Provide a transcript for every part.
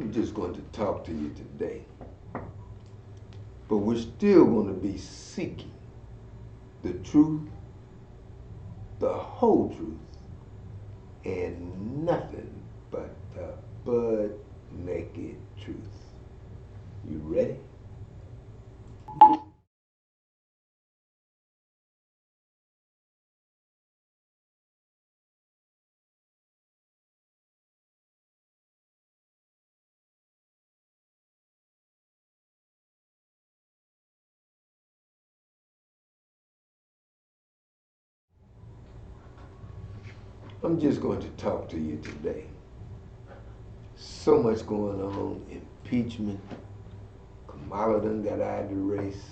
I'm just going to talk to you today. But we're still going to be seeking the truth, the whole truth, and nothing but the butt naked truth. You ready? I'm just going to talk to you today. So much going on, impeachment. Kamala done got out of the race.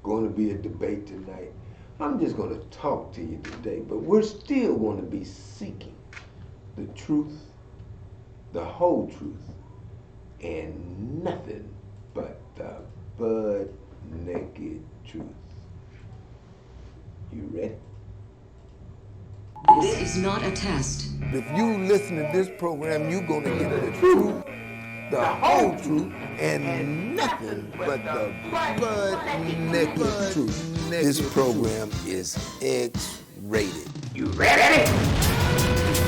Going to be a debate tonight. I'm just going to talk to you today, but we're still going to be seeking the truth, the whole truth, and nothing but the butt naked truth. You ready? This is not a test. If you listen to this program, you're going to get the truth, the whole truth, and nothing but the butt naked truth. This program is X-rated. You ready?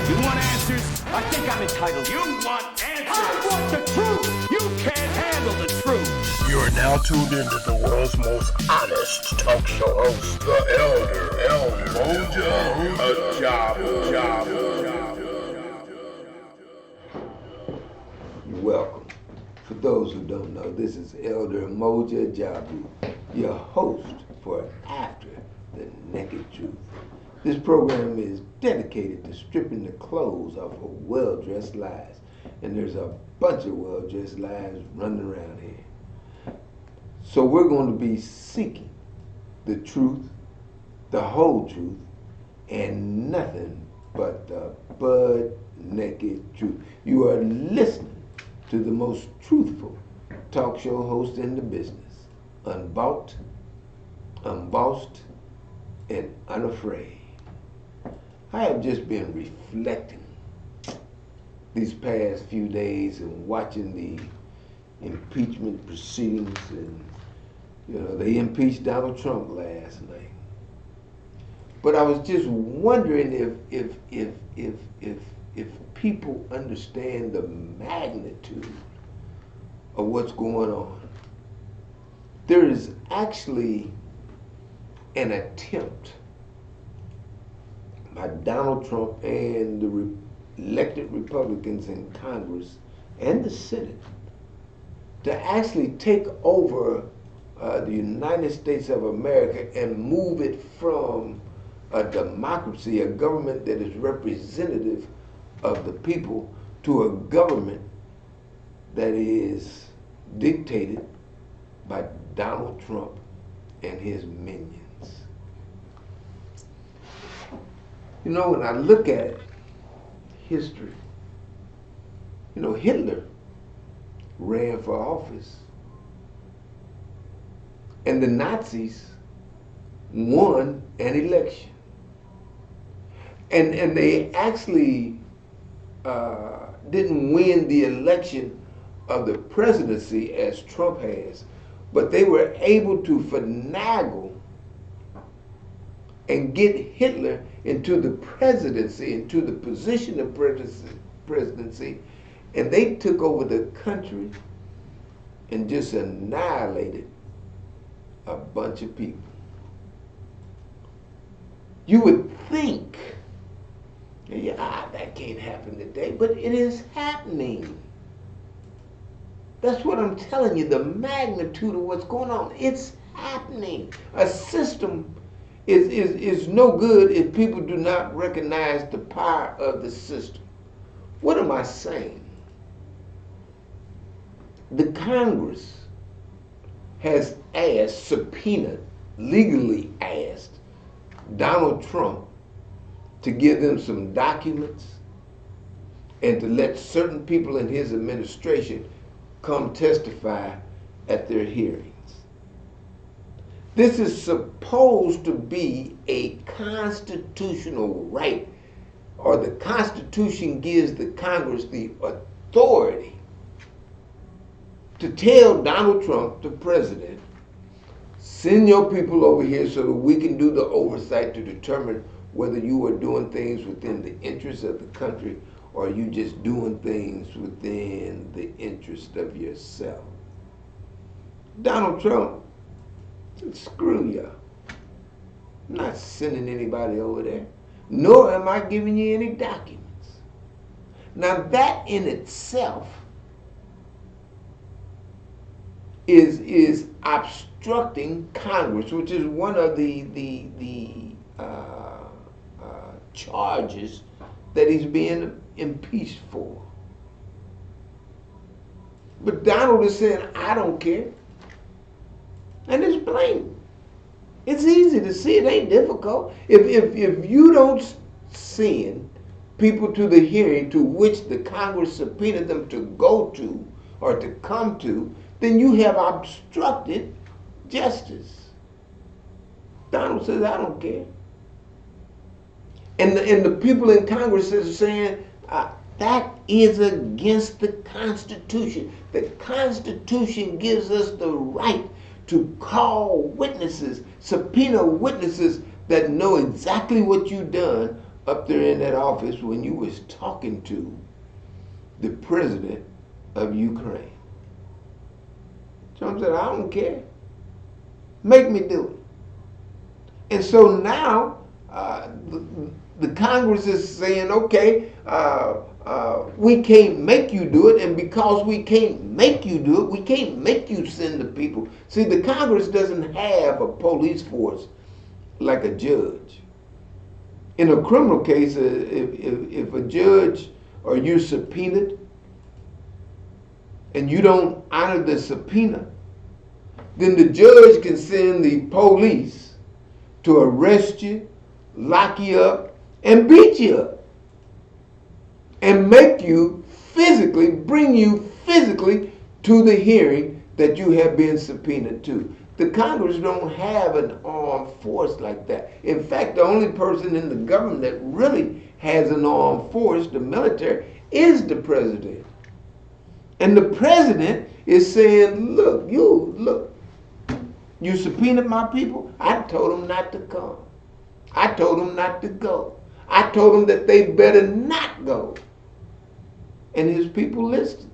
You want answers? I think I'm entitled. You want answers? I want the truth. You can't handle the truth. You are now tuned into the world's most honest talk show host, the Elder Mmoja, Ajabu. You're welcome. For those who don't know, this is Elder Mmoja, Ajabu, your host for After the Naked Truth. This program is dedicated to stripping the clothes off of well-dressed lies. And there's a bunch of well-dressed lies running around here. So we're going to be seeking the truth, the whole truth, and nothing but the butt naked truth. You are listening to the most truthful talk show host in the business. Unbought, unbossed, and unafraid. I have just been reflecting these past few days and watching the impeachment proceedings, and they impeached Donald Trump last night. But I was just wondering if people understand the magnitude of what's going on. There is actually an attempt by Donald Trump and the elected Republicans in Congress and the Senate to actually take over the United States of America and move it from a democracy, a government that is representative of the people, to a government that is dictated by Donald Trump and his minions. When I look at history, Hitler ran for office, and the Nazis won an election. And they actually didn't win the election of the presidency as Trump has, but they were able to finagle and get Hitler into the presidency, into the position of presidency, and they took over the country and just annihilated a bunch of people. You would think, that can't happen today, but it is happening. That's what I'm telling you, the magnitude of what's going on. It's happening. A system is no good if people do not recognize the power of the system. What am I saying? The Congress has subpoenaed, legally asked Donald Trump to give them some documents and to let certain people in his administration come testify at their hearings. This is supposed to be a constitutional right or the Constitution gives the Congress the authority to tell Donald Trump, the president, send your people over here so that we can do the oversight to determine whether you are doing things within the interest of the country or you just doing things within the interest of yourself. Donald Trump said, screw you. I'm not sending anybody over there, nor am I giving you any documents. Now that in itself is obstructing Congress, which is one of the charges that he's being impeached for. But Donald is saying, I don't care. And it's plain. It's easy to see. It ain't difficult. If you don't send people to the hearing to which the Congress subpoenaed them to go to or to come to, then you have obstructed justice. Donald says, I don't care. And the people in Congress are saying, that is against the Constitution. The Constitution gives us the right to call witnesses, subpoena witnesses that know exactly what you done up there in that office when you was talking to the president of Ukraine. Trump said, I don't care. Make me do it. And so now the Congress is saying, okay, we can't make you do it, and because we can't make you do it, we can't make you send the people. See, the Congress doesn't have a police force like a judge. In a criminal case, if a judge or you're subpoenaed and you don't honor the subpoena, then the judge can send the police to arrest you, lock you up, and beat you up. And make you physically, bring you physically to the hearing that you have been subpoenaed to. The Congress don't have an armed force like that. In fact, the only person in the government that really has an armed force, the military, is the president. And the president is saying, look, you subpoenaed my people. I told them not to come. I told them not to go. I told them that they better not go. And his people listened.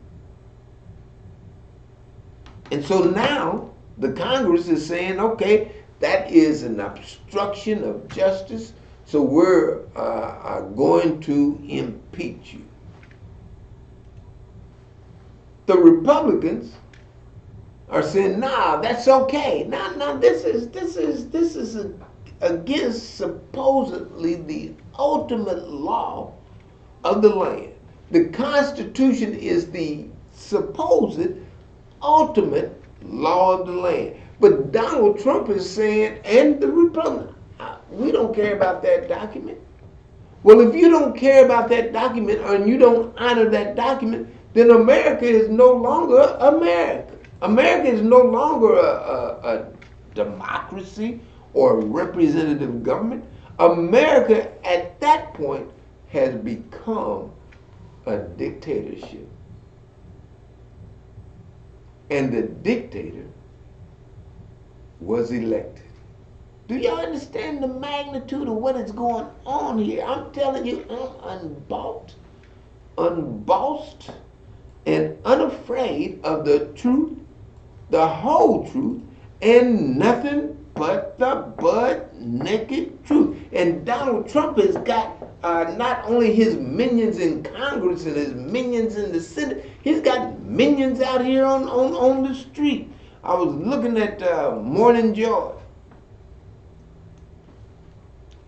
And so now the Congress is saying, okay, that is an obstruction of justice, so we're going to impeach you. The Republicans are saying, nah, that's okay. Nah, this is against supposedly the ultimate law of the land. The Constitution is the supposed ultimate law of the land. But Donald Trump is saying, and the Republicans, we don't care about that document. Well, if you don't care about that document and you don't honor that document, then America is no longer America. America is no longer a democracy or a representative government. America at that point has become a dictatorship. And the dictator was elected. Do y'all understand the magnitude of what is going on here? I'm telling you, I'm unbossed, and unafraid of the truth, the whole truth, and nothing but the butt naked truth. And Donald Trump has got not only his minions in Congress and his minions in the Senate, he's got minions out here on the street. I was looking at Morning Joy,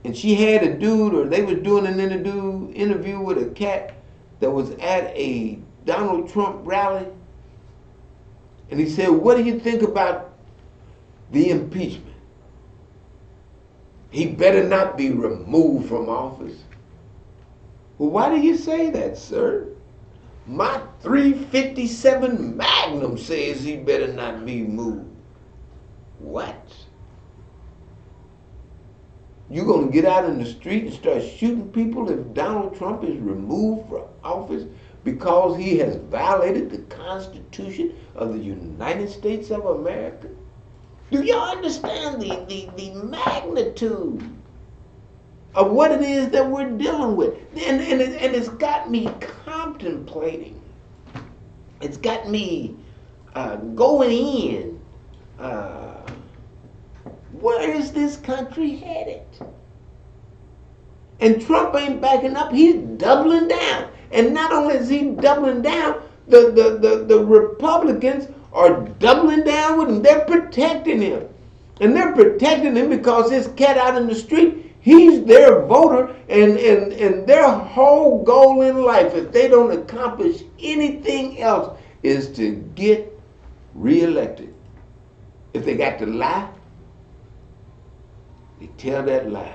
and she had a dude, or they was doing an interview with a cat that was at a Donald Trump rally, and he said, what do you think about the impeachment? He better not be removed from office. Well, why do you say that, sir? My .357 Magnum says he better not be moved. What? You're going to get out in the street and start shooting people if Donald Trump is removed from office because he has violated the Constitution of the United States of America? Do y'all understand the magnitude of what it is that we're dealing with? And it's got me contemplating. It's got me going in. Where is this country headed? And Trump ain't backing up. He's doubling down. And not only is he doubling down, the Republicans are doubling down with him. They're protecting him. And they're protecting him because this cat out in the street, he's their voter, and their whole goal in life, if they don't accomplish anything else, is to get reelected. If they got to lie, they tell that lie.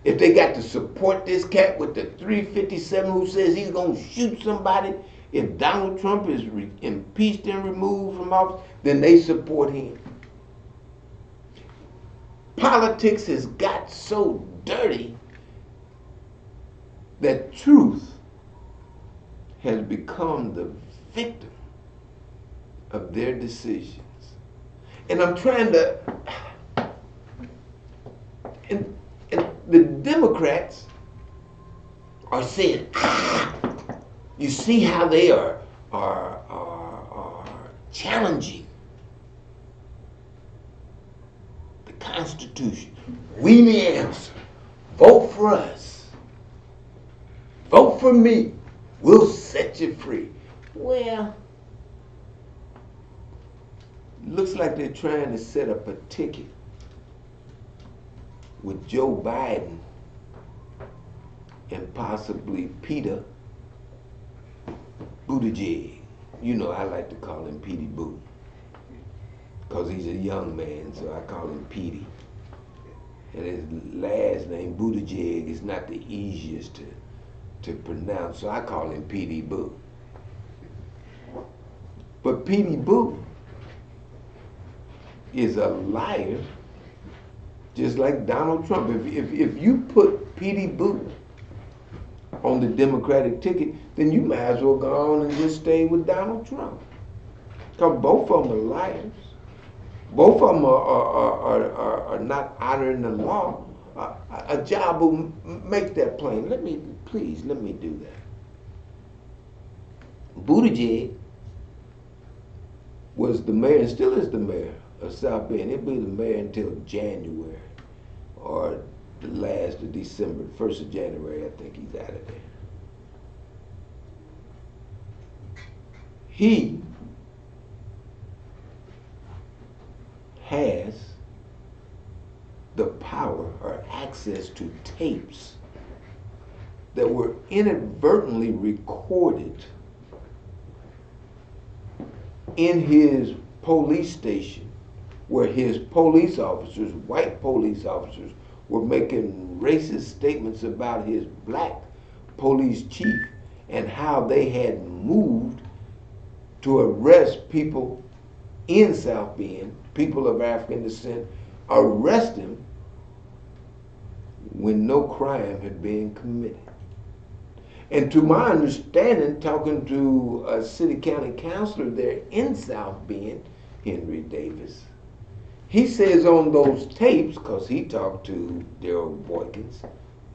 If they got to support this cat with the 357 who says he's going to shoot somebody, if Donald Trump is impeached and removed from office, then they support him. Politics has got so dirty that truth has become the victim of their decisions. And I'm trying to... And the Democrats are saying, you see how they are challenging the Constitution. We the answer. Vote for us. Vote for me. We'll set you free. Well, looks like they're trying to set up a ticket with Joe Biden and possibly Peter Buttigieg. You know, I like to call him Petey Boo, because he's a young man, so I call him Petey. And his last name, Buttigieg, is not the easiest to pronounce, so I call him Petey Boo. But Petey Boo is a liar, just like Donald Trump. If you put Petey Boo on the Democratic ticket, then you might as well go on and just stay with Donald Trump. Because both of them are liars. Both of them are not honoring the law. Ajabu, make that plain. Please let me do that. Buttigieg was the mayor and still is the mayor of South Bend. He'll be the mayor until January or the last of December, 1st of January, I think he's out of there. He has the power or access to tapes that were inadvertently recorded in his police station, where his police officers, white police officers, were making racist statements about his black police chief and how they had moved to arrest people in South Bend, people of African descent, arrest him when no crime had been committed. And to my understanding, talking to a city county councilor there in South Bend, Henry Davis, he says on those tapes, because he talked to Daryl Boykins,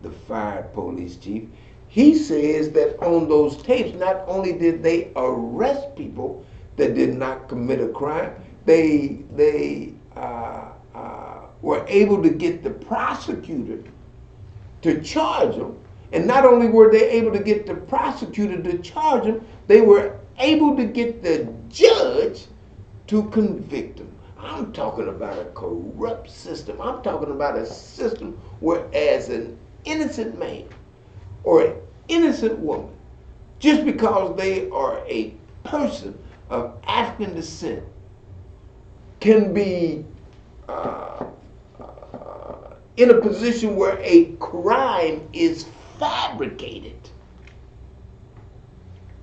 the fired police chief, he says that on those tapes, not only did they arrest people that did not commit a crime, they were able to get the prosecutor to charge them. And not only were they able to get the prosecutor to charge them, they were able to get the judge to convict them. I'm talking about a corrupt system. I'm talking about a system where as an innocent man or an innocent woman, just because they are a person of African descent, can be in a position where a crime is fabricated,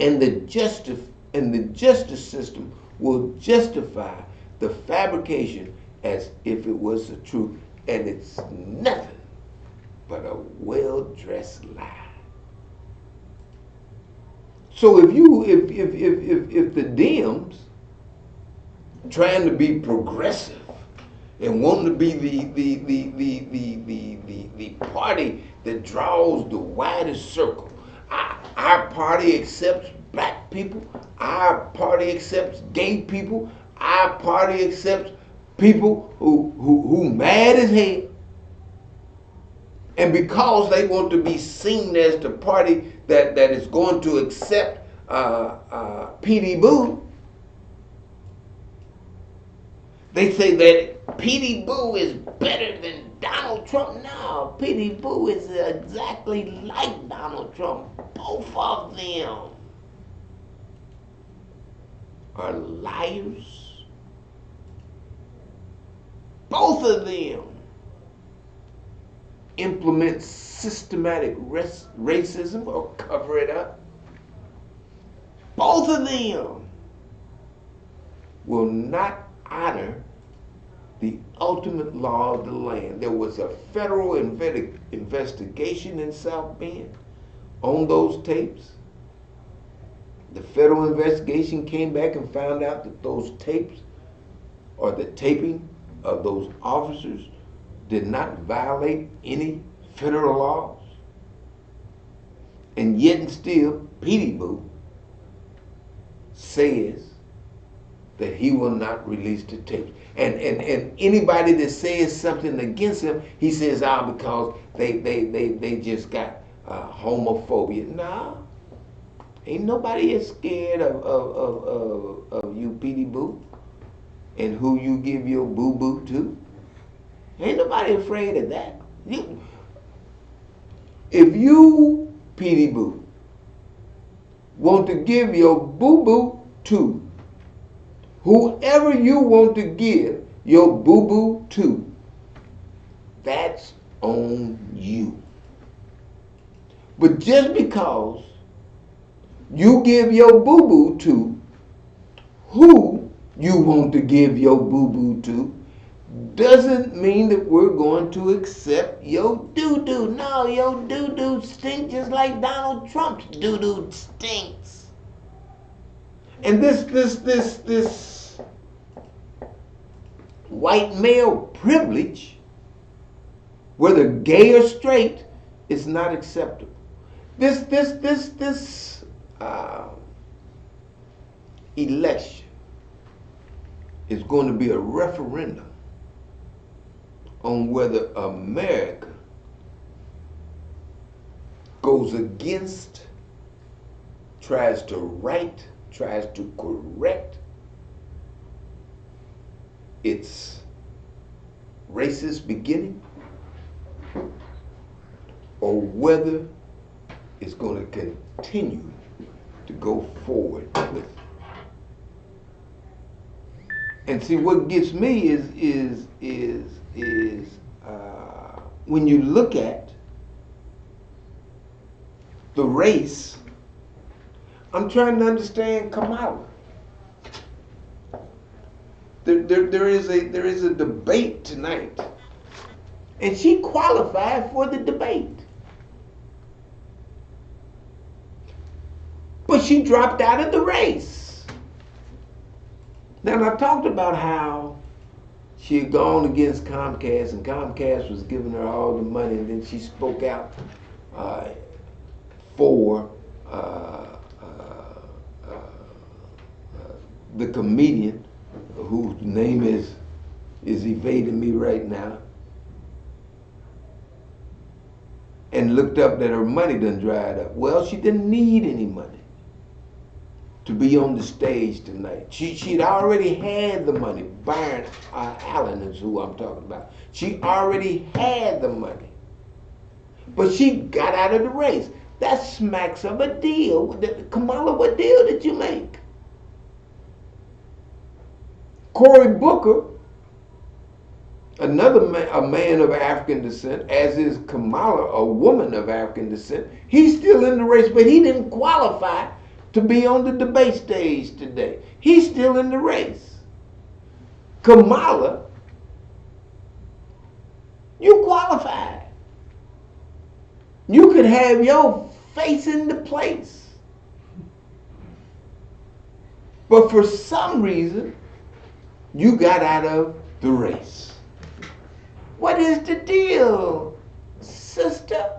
and the justice system will justify the fabrication as if it was the truth, and it's nothing but a well-dressed lie. So if the Dems trying to be progressive and wanting to be the party that draws the widest circle, our party accepts black people, our party accepts gay people, our party accepts people who mad as hell. And because they want to be seen as the party that is going to accept P.D. Boo, they say that P.D. Boo is better than Donald Trump. No, P.D. Boo is exactly like Donald Trump. Both of them are liars. Both of them implement systematic racism or cover it up. Both of them will not honor the ultimate law of the land. There was a federal investigation in South Bend on those tapes. The federal investigation came back and found out that those tapes or the taping of those officers did not violate any federal laws. And yet and still, P.D. Boo says that he will not release the tapes. And anybody that says something against him, he says, because they just got homophobia. Nah, ain't nobody is scared of you, P.D. Boo, and who you give your boo-boo to. Ain't nobody afraid of that. If you, P.D. Boo, want to give your boo-boo to whoever you want to give your boo-boo to, that's on you. But just because you give your boo-boo to who you want to give your boo-boo to, doesn't mean that we're going to accept your doo-doo. No, your doo-doo stinks just like Donald Trump's doo-doo stinks. And this white male privilege, whether gay or straight, is not acceptable. This election is going to be a referendum on whether America goes against, tries to right, tries to correct its racist beginning, or whether it's going to continue to go forward with it. And see, what gets me is when you look at the race, I'm trying to understand Kamala. There is a debate tonight, and she qualified for the debate, but she dropped out of the race. Now, I talked about how she had gone against Comcast, and Comcast was giving her all the money, and then she spoke out for the comedian whose name is evading me right now, and looked up that her money done dried up. Well, she didn't need any money to be on the stage tonight. She'd already had the money. Byron Allen is who I'm talking about. She already had the money, but she got out of the race. That smacks of a deal. Kamala, what deal did you make? Cory Booker, a man of African descent, as is Kamala, a woman of African descent, he's still in the race, but he didn't qualify to be on the debate stage today. He's still in the race. Kamala, you qualified. You could have your face in the place. But for some reason, you got out of the race. What is the deal, sister?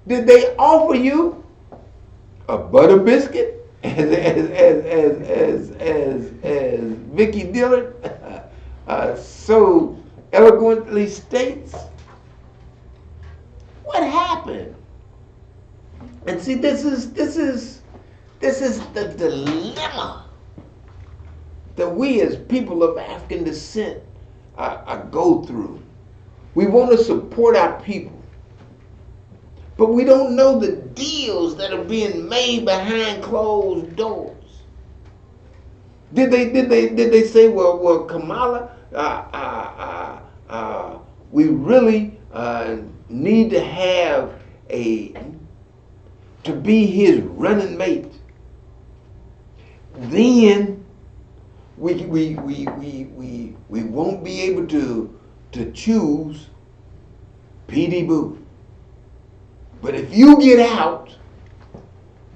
Did they offer you a butter biscuit, as Vicky Dillard so eloquently states? What happened? And see, this is the dilemma that we as people of African descent go through. We want to support our people, but we don't know the deals that are being made behind closed doors. Did they say, well, Kamala, we really need to have to be his running mate? Then we won't be able to choose P.D. Boo. But if you get out,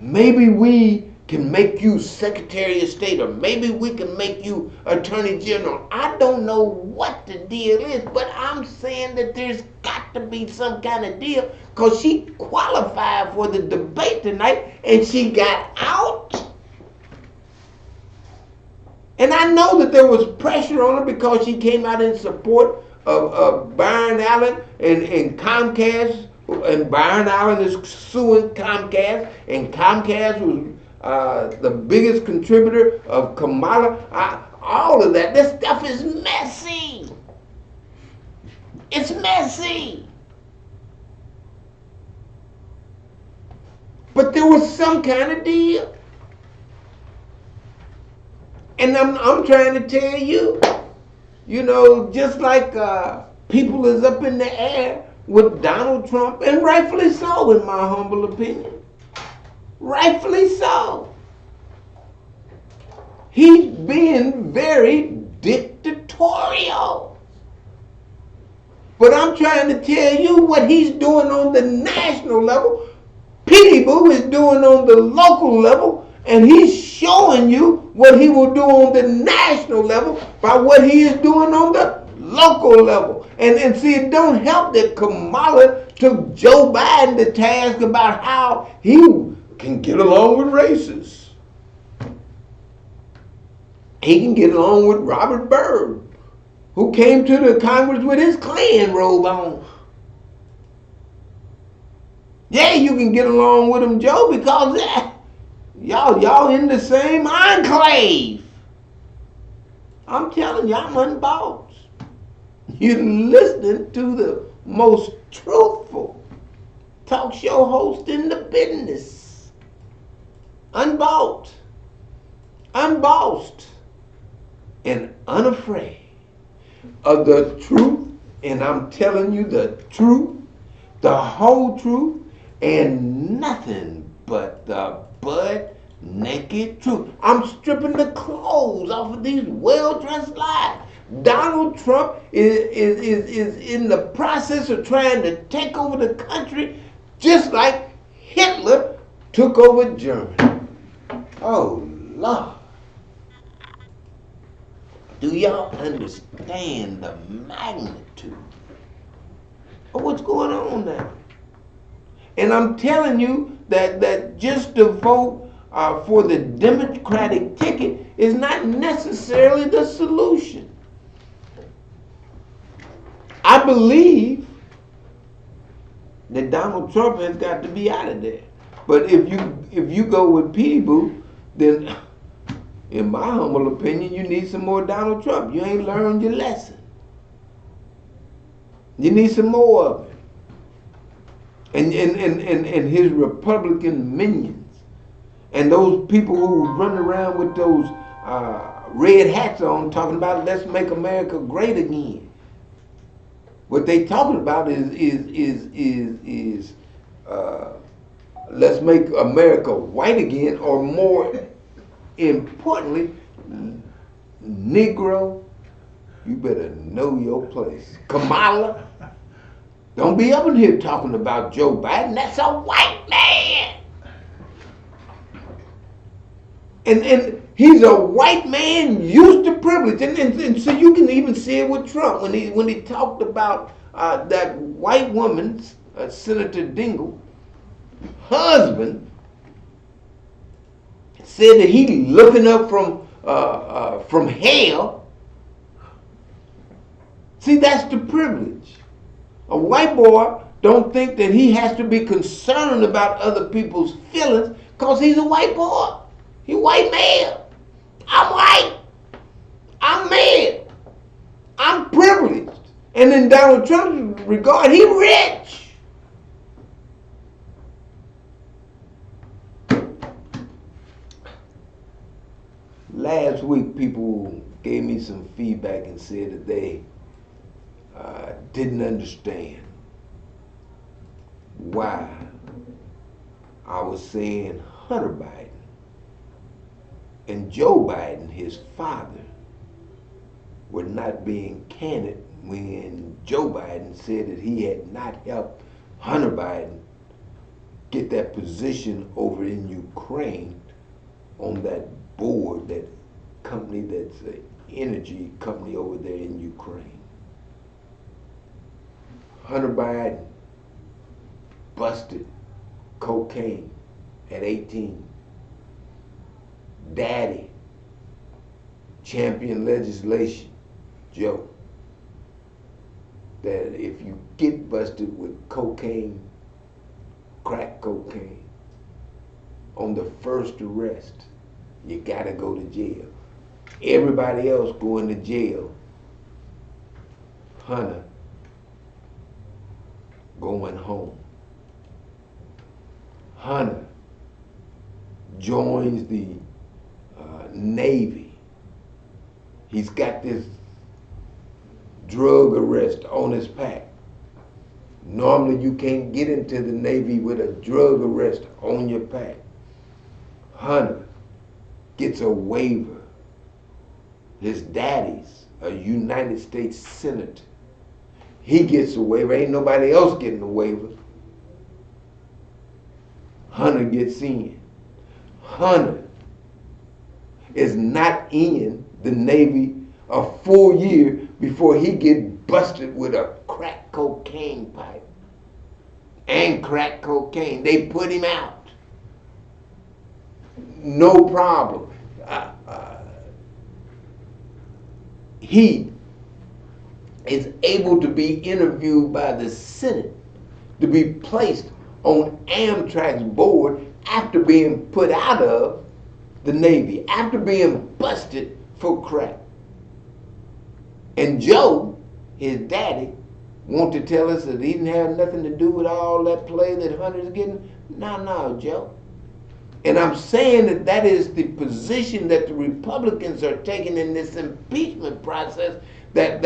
maybe we can make you Secretary of State, or maybe we can make you Attorney General. I don't know what the deal is, but I'm saying that there's got to be some kind of deal, because she qualified for the debate tonight and she got out. And I know that there was pressure on her because she came out in support of Byron Allen and Comcast, and Byron Allen is suing Comcast, and Comcast was the biggest contributor of Kamala. All of that. This stuff is messy. It's messy. But there was some kind of deal. And I'm trying to tell you, just like people is up in the air with Donald Trump, and rightfully so, in my humble opinion. Rightfully so. He's being very dictatorial. But I'm trying to tell you what he's doing on the national level, P.D. Boo is doing on the local level, and he's showing you what he will do on the national level by what he is doing on the local level. And see, it don't help that Kamala took Joe Biden to task about how he can get along with racists. He can get along with Robert Byrd, who came to the Congress with his Klan robe on. Yeah, you can get along with him, Joe, because y'all in the same enclave. I'm telling you, I'm unbought. You're listening to the most truthful talk show host in the business. Unbought, unbossed, and unafraid of the truth. And I'm telling you the truth, the whole truth, and nothing but the butt naked truth. I'm stripping the clothes off of these well-dressed lies. Donald Trump is in the process of trying to take over the country just like Hitler took over Germany. Oh, Lord. Do y'all understand the magnitude of what's going on now? And I'm telling you that just to vote for the Democratic ticket is not necessarily the solution. I believe that Donald Trump has got to be out of there. But if you go with P.D. Boo, then in my humble opinion, you need some more Donald Trump. You ain't learned your lesson. You need some more of it. And his Republican minions, and those people who run around with those red hats on talking about let's make America great again. What they talking about is let's make America white again, or more importantly, Negro, you better know your place. Kamala, Don't be up in here talking about Joe Biden. That's a white man. And he's a white man used to privilege. And so you can even see it with Trump when he talked about that white woman's, Senator Dingell, husband, said that he looking up from hell. See, that's the privilege. A white boy don't think that he has to be concerned about other people's feelings because he's a white boy. He white man. I'm white. I'm mad. I'm privileged. And in Donald Trump's regard, he rich. Last week, people gave me some feedback and said that they didn't understand why I was saying Hunter Biden and Joe Biden, his father, were not being candid when Joe Biden said that he had not helped Hunter Biden get that position over in Ukraine on that board, that company that's an energy company over there in Ukraine. Hunter Biden busted cocaine at 18. Daddy championed legislation, Joe, that if you get busted with cocaine, crack cocaine, on the first arrest, you gotta go to jail. Everybody else going to jail. Hunter going home. Hunter joins the Navy. He's got this drug arrest on his pack. Normally you can't get into the Navy with a drug arrest on your pack. Hunter gets a waiver. His daddy's a United States Senator. He gets a waiver. Ain't nobody else getting a waiver. Hunter gets in. Hunter is not in the Navy a full year before he get busted with a crack cocaine pipe and crack cocaine. They put him out. No problem. He is able to be interviewed by the Senate to be placed on Amtrak's board after being put out of the Navy, after being busted for crack. And Joe, his daddy, want to tell us that he didn't have nothing to do with all that play that Hunter's getting? No, Joe. And I'm saying that that is the position that the Republicans are taking in this impeachment process, that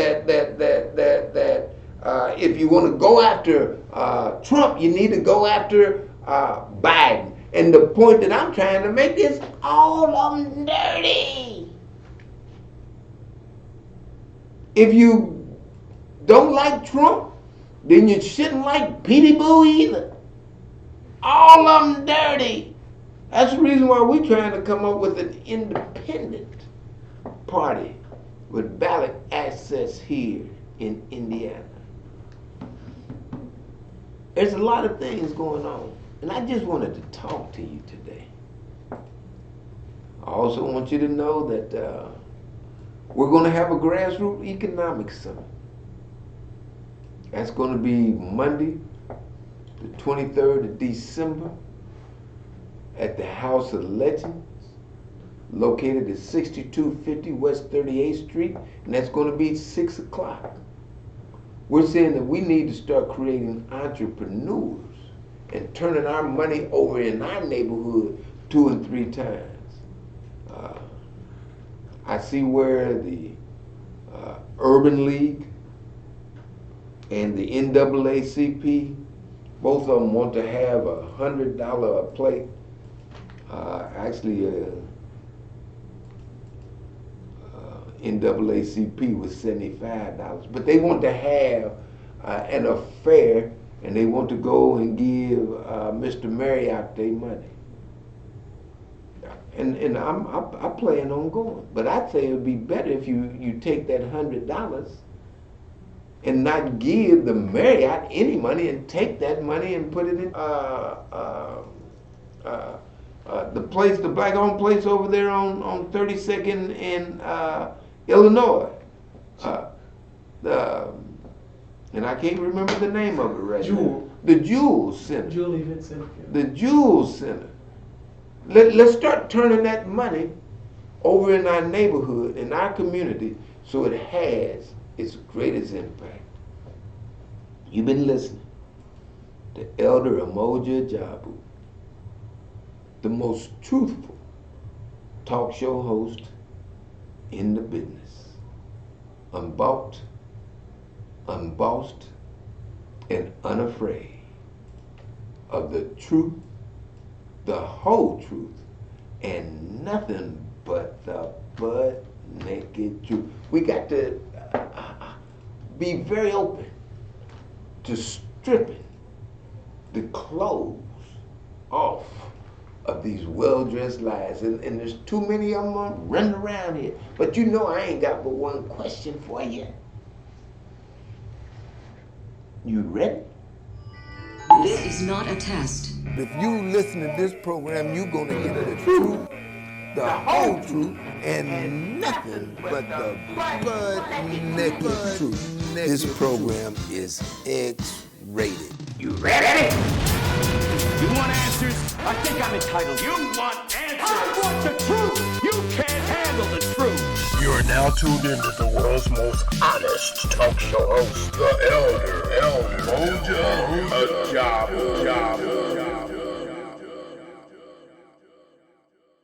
if you want to go after Trump, you need to go after Biden. And the point that I'm trying to make is all of them dirty. If you don't like Trump, then you shouldn't like Petey Boo either. All of them dirty. That's the reason why we're trying to come up with an independent party with ballot access here in Indiana. There's a lot of things going on, and I just wanted to talk to you today. I also want you to know that we're going to have a grassroots economics summit. That's going to be Monday, the 23rd of December, at the House of Legends, located at 6250 West 38th Street, and that's going to be 6 o'clock. We're saying that we need to start creating entrepreneurs and turning our money over in our neighborhood 2 and 3 times. I see where the Urban League and the NAACP, both of them want to have $100 a plate. NAACP was $75, but they want to have at a fair, and they want to go and give Mr. Marriott their money. And I plan on going, but I'd say it would be better if you take that $100 and not give the Marriott any money and take that money and put it in the place, the black-owned place over there on 32nd in Illinois. And I can't remember the name of it right now. The Jewel Center. Jewel Event Center. The Jewel Center. Let's start turning that money over in our neighborhood, in our community, so it has its greatest impact. You've been listening to Elder Mmoja Ajabu, the most truthful talk show host in the business. Unbought, unbossed, and unafraid of the truth, the whole truth, and nothing but the butt naked truth. We got to be very open to stripping the clothes off of these well-dressed lies. And there's too many of them running around here. But you know I ain't got but one question for you. You ready? This is not a test. If you listen to this program, you're going to get the truth, the whole truth, and nothing but the butt-naked truth. This program is X-rated. You ready? You want answers? I think I'm entitled. You want answers? I want the truth. You can't handle the truth. You are now tuned into the world's most honest talk show host, the Elder Mmoja Ajabu.